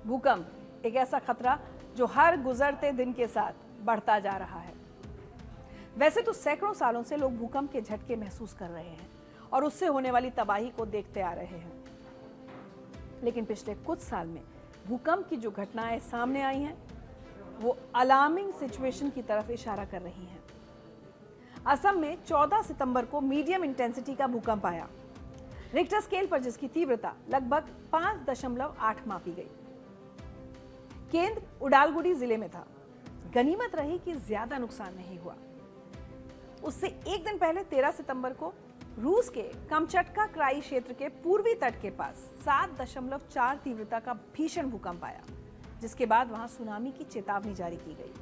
भूकंप एक ऐसा खतरा जो हर गुजरते दिन के साथ बढ़ता जा रहा है। वैसे तो सैकड़ों सालों से लोग भूकंप के झटके महसूस कर रहे हैं और उससे होने वाली तबाही को देखते आ रहे हैं, लेकिन पिछले कुछ साल में भूकंप की जो घटनाएं सामने आई हैं वो अलार्मिंग सिचुएशन की तरफ इशारा कर रही हैं। असम में 14 सितंबर को मीडियम इंटेंसिटी का भूकंप आया, रिक्टर स्केल पर जिसकी तीव्रता लगभग 5.8 मापी गई। केंद्र उडालगुडी जिले में था। गनीमत रही कि ज्यादा नुकसान नहीं हुआ। उससे एक दिन पहले 13 सितंबर को रूस के कमचटका क्राई क्षेत्र के पूर्वी तट के पास 7.4 तीव्रता का भीषण भूकंप आया, जिसके बाद वहां सुनामी की चेतावनी जारी की गई।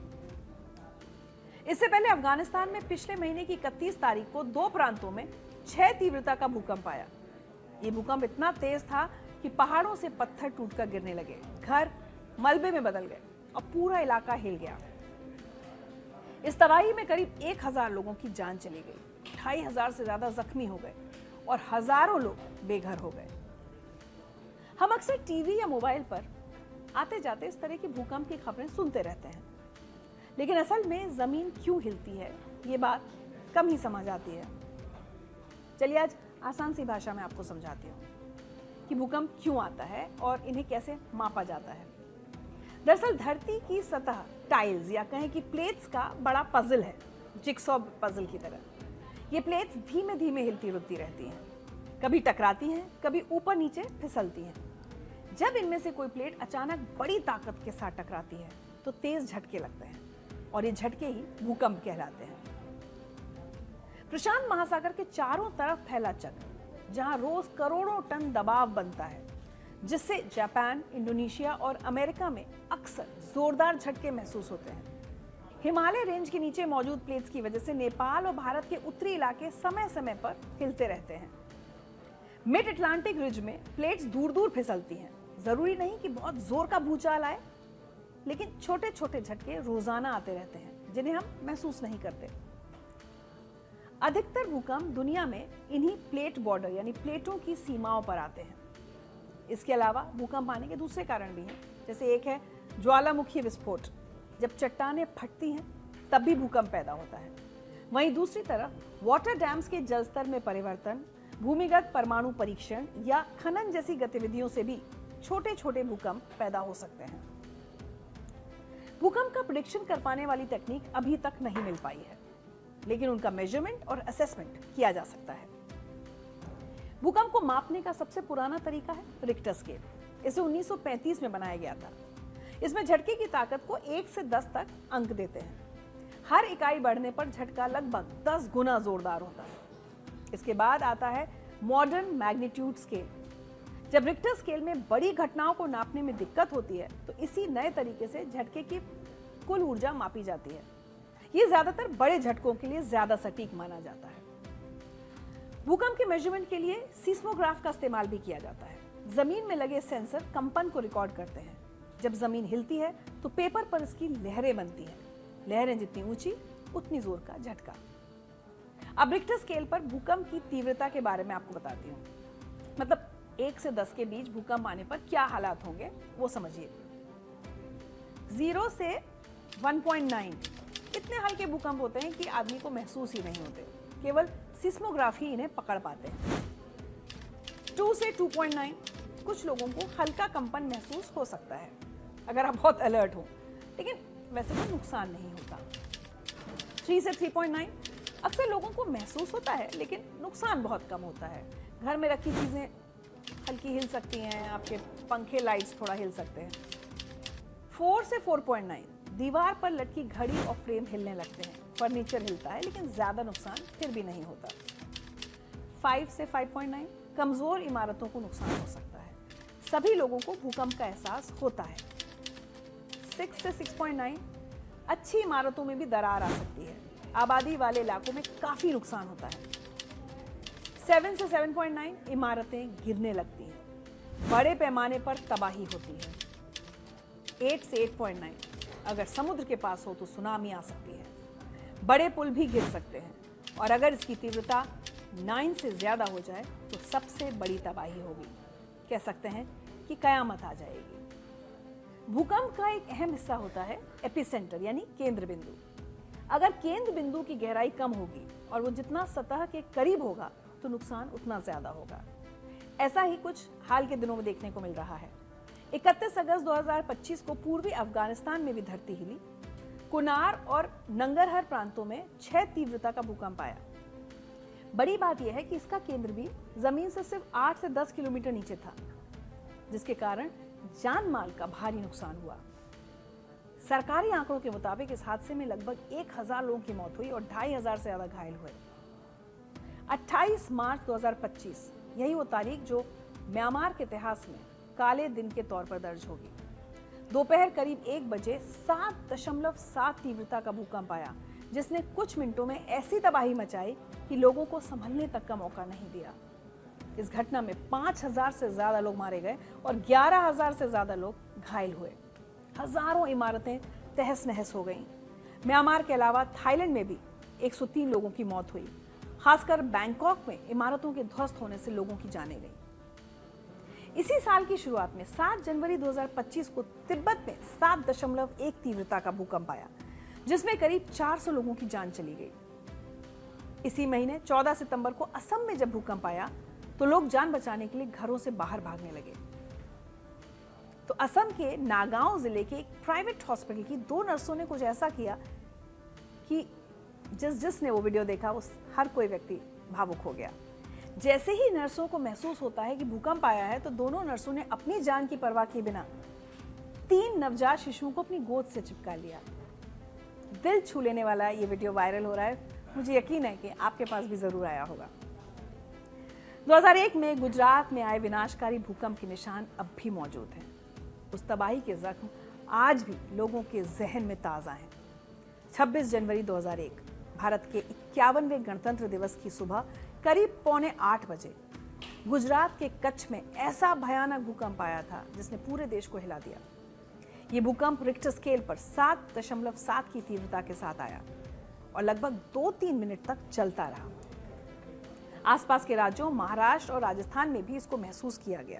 इससे पहले अफगानिस्तान में पिछले महीने की 31 तारीख को 2 प्रांतों में 6 तीव्रता का भूकंप आया। ये भूकंप इतना तेज था कि पहाड़ों से पत्थर टूटकर गिरने लगे, घर मलबे में बदल गए और पूरा इलाका हिल गया। इस तबाही में करीब 1000 लोगों की जान चली गई, 2500 से ज्यादा जख्मी हो गए और हजारों लोग बेघर हो गए। हम अक्सर टीवी या मोबाइल पर आते जाते इस तरह की भूकंप की खबरें सुनते रहते हैं, लेकिन असल में जमीन क्यों हिलती है ये बात कम ही समझ आती है। चलिए आज आसान सी भाषा में आपको समझाती हूँ कि भूकंप क्यों आता है और इन्हें कैसे मापा जाता है। दरअसल धरती की सतह टाइल्स या कहें कि प्लेट्स का बड़ा पजल है, जिक्सॉ पजल की तरह। ये प्लेट्स धीमे धीमे हिलती रुकती रहती हैं, कभी टकराती हैं, कभी ऊपर नीचे फिसलती हैं। जब इनमें से कोई प्लेट अचानक बड़ी ताकत के साथ टकराती है तो तेज झटके लगते हैं और ये झटके ही भूकंप कहलाते हैं। प्रशांत महासागर के चारों तरफ फैला चक्र, जहां रोज करोड़ों टन दबाव बनता है, जिससे जापान, इंडोनेशिया और अमेरिका में अक्सर जोरदार झटके महसूस होते हैं। हिमालय रेंज के नीचे मौजूद प्लेट्स की वजह से नेपाल और भारत के उत्तरी इलाके समय समय पर हिलते रहते हैं। मिड अटलांटिक रिज में प्लेट्स दूर दूर फिसलती हैं। जरूरी नहीं कि बहुत जोर का भूचाल आए, लेकिन छोटे छोटे झटके रोजाना आते रहते हैं जिन्हें हम महसूस नहीं करते। अधिकतर भूकंप दुनिया में इन्हीं प्लेट बॉर्डर यानी प्लेटों की सीमाओं पर आते हैं। इसके अलावा भूकंप आने के दूसरे कारण भी हैं, जैसे एक है ज्वालामुखी विस्फोट। जब चट्टानें फटती हैं तब भी भूकंप पैदा होता है। वहीं दूसरी तरफ वाटर डैम्स के जलस्तर में परिवर्तन, भूमिगत परमाणु परीक्षण या खनन जैसी गतिविधियों से भी छोटे छोटे भूकंप पैदा हो सकते हैं। भूकंप का प्रेडिक्शन कर पाने वाली तकनीक अभी तक नहीं मिल पाई है, लेकिन उनका मेजरमेंट और असेसमेंट किया जा सकता है। भूकंप को मापने का सबसे पुराना तरीका है रिक्टर स्केल। इसे 1935 में बनाया गया था। इसमें झटके की ताकत को 1 से 10 तक अंक देते हैं। हर इकाई बढ़ने पर झटका लगभग 10 गुना जोरदार होता है। इसके बाद आता है मॉडर्न मैग्नीट्यूड स्केल। जब रिक्टर स्केल में बड़ी घटनाओं को नापने में दिक्कत होती है तो इसी नए तरीके से झटके की कुल ऊर्जा मापी जाती है। ये ज्यादातर बड़े झटकों के लिए ज्यादा सटीक माना जाता है। भूकंप के मेजरमेंट के लिए सीस्मोग्राफ का इस्तेमाल भी किया जाता है। जमीन में लगे सेंसर कंपन को रिकॉर्ड करते हैं। जब जमीन हिलती है तो पेपर पर इसकी लहरें बनती हैं। लहरें जितनी ऊंची उतनी जोर का झटका। अब रिक्टर स्केल पर भूकंप की तीव्रता के बारे में आपको बताती हूँ। मतलब 1 से 10 के बीच भूकंप आने पर क्या हालात होंगे वो समझिए। 0 से 1.9 इतने हल्के भूकंप होते हैं कि आदमी को महसूस ही नहीं होते। केवल सिस्मोग्राफ ही इन्हें पकड़ पाते हैं। 2 से 2.9 कुछ लोगों को हल्का कंपन महसूस हो सकता है अगर आप बहुत अलर्ट हो, लेकिन वैसे कोई नुकसान नहीं होता। 3 से 3.9 अक्सर लोगों को महसूस होता है, लेकिन नुकसान बहुत कम होता है। घर में रखी चीजें हल्की हिल सकती हैं, आपके पंखे लाइट्स थोड़ा हिल सकते हैं। 4 से 4.9 दीवार पर लटकी घड़ी और फ्रेम हिलने लगते हैं, फर्नीचर हिलता है, लेकिन ज्यादा नुकसान फिर भी नहीं होता। 5 से 5.9 कमजोर इमारतों को नुकसान हो सकता है। सभी लोगों को भूकंप का एहसास होता है। 6 से 6.9 अच्छी इमारतों में भी दरार आ सकती है। आबादी वाले इलाकों में काफी नुकसान होता है। 7 से 7.9 इमारतें गिरने लगती हैं, बड़े पैमाने पर तबाही होती है। 8 से 8.9 अगर समुद्र के पास हो तो सुनामी आ सकती है, बड़े पुल भी गिर सकते हैं, और अगर इसकी तीव्रता 9 से ज्यादा हो जाए तो सबसे बड़ी तबाही होगी। कह सकते हैं कि कयामत आ जाएगी। भूकंप का एक अहम हिस्सा होता है एपिसेंटर यानी केंद्र बिंदु। अगर केंद्र बिंदु की गहराई कम होगी और वो जितना सतह के करीब होगा तो नुकसान उतना ज्यादा होगा। ऐसा ही कुछ हाल के दिनों में देखने को मिल रहा है। 31 अगस्त 2025 को पूर्वी अफगानिस्तान में भी धरती हिली। कुनार और नंगरहर प्रांतों में 6 तीव्रता का भूकंप आया। बड़ी बात यह है कि इसका केंद्र भी जमीन से सिर्फ 8 से 10 किलोमीटर नीचे था, जिसके कारण जान माल का भारी नुकसान हुआ। सरकारी आंकड़ों के मुताबिक इस हादसे में लगभग 1000 लोगों की मौत हुई और 2500 से ज्यादा घायल हुए। 28 मार्च 2025 यही वो तारीख जो म्यांमार के इतिहास में काले दिन के तौर पर दर्ज होगी। दोपहर करीब 1 बजे 7.7 तीव्रता का भूकंप आया, जिसने कुछ मिनटों में ऐसी तबाही मचाई कि लोगों को संभलने तक का मौका नहीं दिया। इस घटना में 5000 से ज्यादा लोग मारे गए और 11000 से ज्यादा लोग घायल हुए। हजारों इमारतें तहस नहस हो गईं। म्यांमार के अलावा थाईलैंड में भी 103 लोगों की मौत हुई। खासकर बैंकॉक में इमारतों के ध्वस्त होने से लोगों की जानें गईं। इसी साल की शुरुआत में 7 जनवरी 2025 को तिब्बत में 7.1 तीव्रता का भूकंप आया, जिसमें करीब 400 लोगों की जान चली गई। इसी महीने 14 सितंबर को असम में जब भूकंप आया तो लोग जान बचाने के लिए घरों से बाहर भागने लगे। तो असम के नागांव जिले के एक प्राइवेट हॉस्पिटल की 2 नर्सों ने कुछ ऐसा किया कि जिसने वो वीडियो देखा वो हर कोई व्यक्ति भावुक हो गया। जैसे ही नर्सों को महसूस होता है कि भूकंप आया है तो दोनों नर्सों ने अपनी जान की परवाह किए बिना 3 नवजात शिशुओं को अपनी गोद से चिपका लिया। दिल छू लेने वाला ये वीडियो वायरल हो रहा है। मुझे यकीन है कि आपके पास भी जरूर आया होगा। 2001 में गुजरात में आए विनाशकारी भूकंप के निशान अब भी मौजूद हैं। उस तबाही के जख्म आज भी लोगों के जहन में ताजा हैं। 26 जनवरी 2001 भारत के 51वें गणतंत्र दिवस की सुबह करीब 7:45 बजे गुजरात के कच्छ में ऐसा भयानक भूकंप आया था जिसने पूरे देश को हिला दिया। ये भूकंप रिक्टर स्केल पर 7.7 की तीव्रता के साथ आया और लगभग 2-3 मिनट तक चलता रहा। आसपास के राज्यों महाराष्ट्र और राजस्थान में भी इसको महसूस किया गया।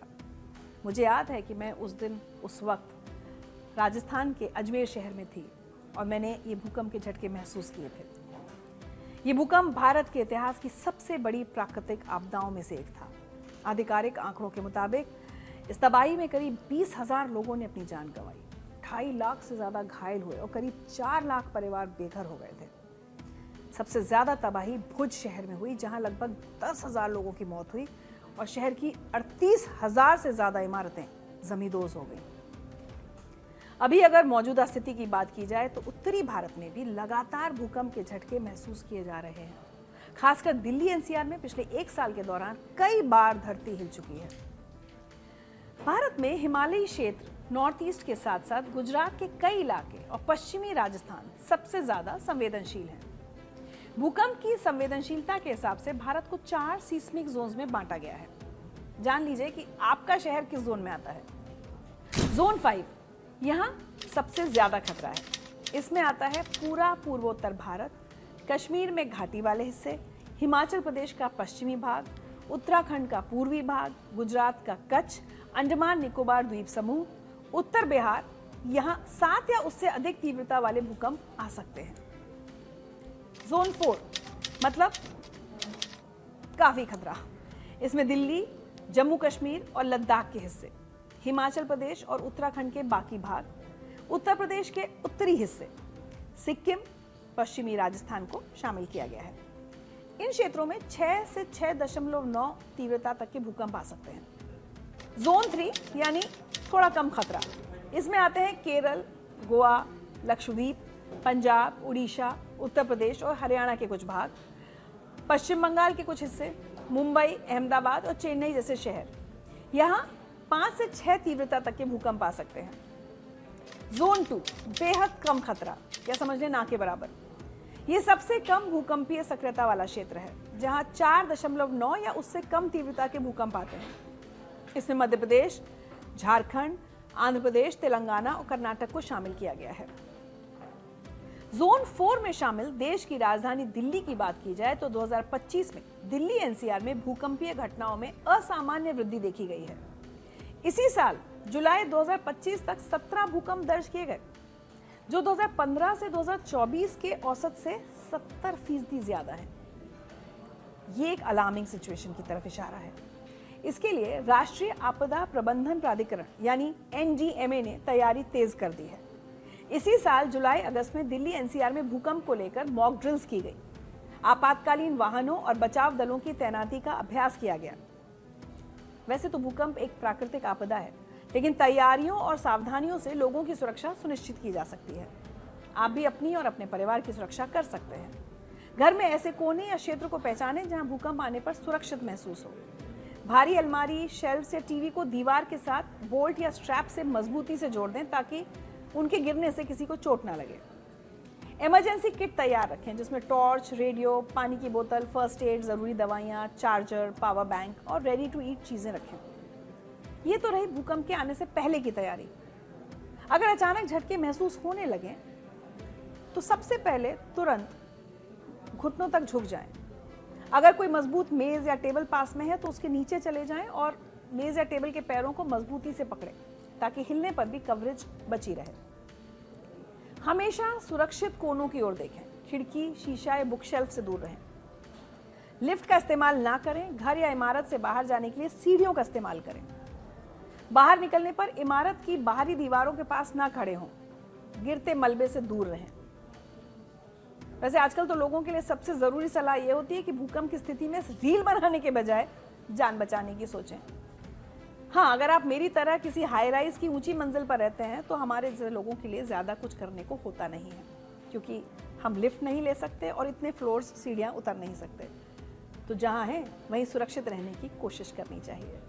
मुझे याद है कि मैं उस वक्त राजस्थान के अजमेर शहर में थी और मैंने ये भूकंप के झटके महसूस किए थे। ये भूकंप भारत के इतिहास की सबसे बड़ी प्राकृतिक आपदाओं में से एक था। आधिकारिक आंकड़ों के मुताबिक इस तबाही में करीब 20,000 लोगों ने अपनी जान गंवाई, 2.5 लाख से ज्यादा घायल हुए और करीब 4 लाख परिवार बेघर हो गए थे। सबसे ज्यादा तबाही भुज शहर में हुई, जहां लगभग 10,000 लोगों की मौत हुई और शहर की 38,000 से ज्यादा इमारतें जमींदोज हो गईं। अभी अगर मौजूदा स्थिति की बात की जाए तो उत्तरी भारत में भी लगातार भूकंप के झटके महसूस किए जा रहे हैं। खासकर दिल्ली एनसीआर में पिछले 1 साल के दौरान कई बार धरती हिल चुकी है। भारत में हिमालयी क्षेत्र नॉर्थ ईस्ट के साथ साथ गुजरात के कई इलाके और पश्चिमी राजस्थान सबसे ज्यादा संवेदनशील हैं। भूकंप की संवेदनशीलता के हिसाब से भारत को 4 सीस्मिक जोन्स में बांटा गया है। जान लीजिए कि आपका शहर किस जोन में आता है। जोन 5 यहाँ सबसे ज्यादा खतरा है। इसमें आता है पूरा पूर्वोत्तर भारत, कश्मीर में घाटी वाले हिस्से, हिमाचल प्रदेश का पश्चिमी भाग, उत्तराखंड का पूर्वी भाग, गुजरात का कच्छ, अंडमान निकोबार द्वीप समूह, उत्तर बिहार। यहाँ 7 या उससे अधिक तीव्रता वाले भूकंप आ सकते हैं। जोन 4 मतलब काफी खतरा। इसमें दिल्ली, जम्मू कश्मीर और लद्दाख के हिस्से, हिमाचल प्रदेश और उत्तराखंड के बाकी भाग, उत्तर प्रदेश के उत्तरी हिस्से, सिक्किम, पश्चिमी राजस्थान को शामिल किया गया है। इन क्षेत्रों में 6 से 6.9 तीव्रता तक के भूकंप आ सकते हैं। जोन 3 यानी थोड़ा कम खतरा, इसमें आते हैं केरल, गोवा, लक्षद्वीप, पंजाब, उड़ीसा, उत्तर प्रदेश और हरियाणा के कुछ भाग, पश्चिम बंगाल के कुछ हिस्से, मुंबई, अहमदाबाद और चेन्नई जैसे शहर। यहाँ 5 से 6 तीव्रता तक के भूकंप आ सकते हैं। जोन 2 बेहद कम खतरा या समझ लें ना के बराबर। ये सबसे कम भूकंपीय सक्रियता वाला क्षेत्र है, जहां 4.9 या उससे कम तीव्रता के भूकंप आते हैं। इसमें मध्य प्रदेश, झारखंड, आंध्र प्रदेश, तेलंगाना और कर्नाटक को शामिल किया गया है। जोन 4 में शामिल देश की राजधानी दिल्ली की बात की जाए तो 2025 में दिल्ली एनसीआर में भूकंपीय घटनाओं में असामान्य वृद्धि देखी गई है। इसी साल जुलाई 2025 तक 17 भूकंप दर्ज किए गए, जो 2015 से 2024 के औसत से 70% ज्यादा है। ये एक अलार्मिंग सिचुएशन की तरफ इशारा है। इसके लिए राष्ट्रीय आपदा प्रबंधन प्राधिकरण यानी NDMA ने तैयारी तेज कर दी है। इसी साल जुलाई अगस्त में दिल्ली NCR में भूकंप को लेकर मॉक ड्रिल्स की गई। आपातकालीन वाहनों और बचाव दलों की तैनाती का अभ्यास किया गया। वैसे तो भूकंप एक प्राकृतिक आपदा है, लेकिन तैयारियों और सावधानियों से लोगों की सुरक्षा सुनिश्चित की जा सकती है। आप भी अपनी और अपने परिवार की सुरक्षा कर सकते हैं। घर में ऐसे कोने या क्षेत्र को पहचानें जहां भूकंप आने पर सुरक्षित महसूस हो। भारी अलमारी, शेल्फ या टीवी को दीवार के साथ बोल्ट या स्ट्रैप से मजबूती से जोड़ दें ताकि उनके गिरने से किसी को चोट ना लगे। इमरजेंसी किट तैयार रखें जिसमें टॉर्च, रेडियो, पानी की बोतल, फर्स्ट एड, जरूरी दवाइयाँ, चार्जर, पावर बैंक और रेडी टू ईट चीजें रखें। ये तो रही भूकंप के आने से पहले की तैयारी। अगर अचानक झटके महसूस होने लगे तो सबसे पहले तुरंत घुटनों तक झुक जाएं। अगर कोई मजबूत मेज या टेबल पास में है तो उसके नीचे चले जाएं और मेज या टेबल के पैरों को मजबूती से पकड़ें ताकि हिलने पर भी कवरेज बची रहे। हमेशा सुरक्षित कोनों की ओर देखें। खिड़की, शीशा या बुक शेल्फ से दूर रहें। लिफ्ट का इस्तेमाल ना करें। घर या इमारत से बाहर जाने के लिए सीढ़ियों का इस्तेमाल करें। बाहर निकलने पर इमारत की बाहरी दीवारों के पास ना खड़े हों। गिरते मलबे से दूर रहें। वैसे आजकल तो लोगों के लिए सबसे जरूरी सलाह यह होती है कि भूकंप की स्थिति में रील बनाने के बजाय जान बचाने की सोचें। हाँ, अगर आप मेरी तरह किसी हाई राइज की ऊंची मंजिल पर रहते हैं तो हमारे जैसे लोगों के लिए ज्यादा कुछ करने को होता नहीं है, क्योंकि हम लिफ्ट नहीं ले सकते और इतने फ्लोर्स, सीढ़ियां उतर नहीं सकते। तो जहां है वहीं सुरक्षित रहने की कोशिश करनी चाहिए।